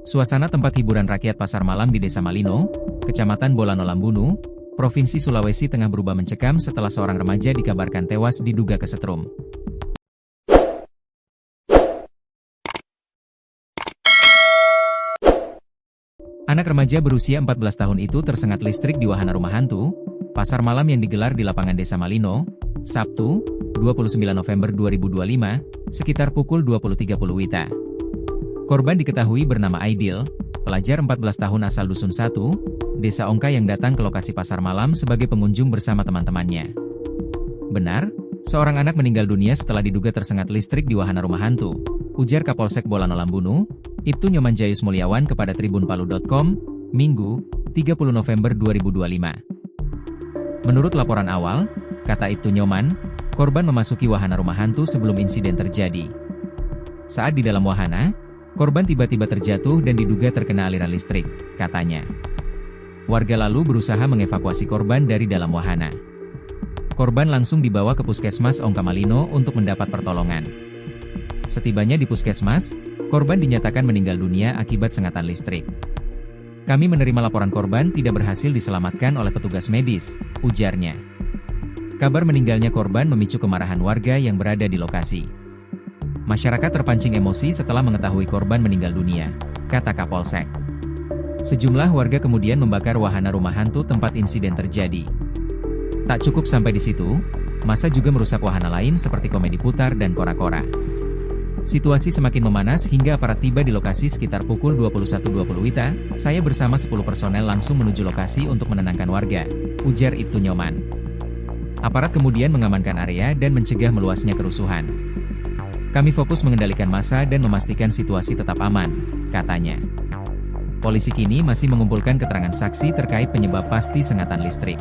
Suasana tempat hiburan rakyat pasar malam di Desa Malino, Kecamatan Bolano Lambunu, Provinsi Sulawesi Tengah berubah mencekam setelah seorang remaja dikabarkan tewas diduga kesetrum. Anak remaja berusia 14 tahun itu tersengat listrik di wahana rumah hantu, pasar malam yang digelar di lapangan Desa Malino, Sabtu, 29 November 2025, sekitar pukul 20.30 WITA. Korban diketahui bernama Aidil, pelajar 14 tahun asal Dusun 1, Desa Ongka yang datang ke lokasi pasar malam sebagai pengunjung bersama teman-temannya. Benar, seorang anak meninggal dunia setelah diduga tersengat listrik di wahana rumah hantu, ujar Kapolsek Bolano Lambunu, Ibtu Nyoman Jayus Mulyawan kepada tribunpalu.com, Minggu, 30 November 2025. Menurut laporan awal, kata Ibtu Nyoman, korban memasuki wahana rumah hantu sebelum insiden terjadi. Saat di dalam wahana, korban tiba-tiba terjatuh dan diduga terkena aliran listrik, katanya. Warga lalu berusaha mengevakuasi korban dari dalam wahana. Korban langsung dibawa ke Puskesmas Ongka Malino untuk mendapat pertolongan. Setibanya di Puskesmas, korban dinyatakan meninggal dunia akibat sengatan listrik. Kami menerima laporan korban tidak berhasil diselamatkan oleh petugas medis, ujarnya. Kabar meninggalnya korban memicu kemarahan warga yang berada di lokasi. Masyarakat terpancing emosi setelah mengetahui korban meninggal dunia, kata Kapolsek. Sejumlah warga kemudian membakar wahana rumah hantu tempat insiden terjadi. Tak cukup sampai di situ, massa juga merusak wahana lain seperti komedi putar dan kora-kora. Situasi semakin memanas hingga aparat tiba di lokasi sekitar pukul 21.20 WITA. Saya bersama 10 personel langsung menuju lokasi untuk menenangkan warga, ujar Ibtu Nyoman. Aparat kemudian mengamankan area dan mencegah meluasnya kerusuhan. Kami fokus mengendalikan massa dan memastikan situasi tetap aman, katanya. Polisi kini masih mengumpulkan keterangan saksi terkait penyebab pasti sengatan listrik.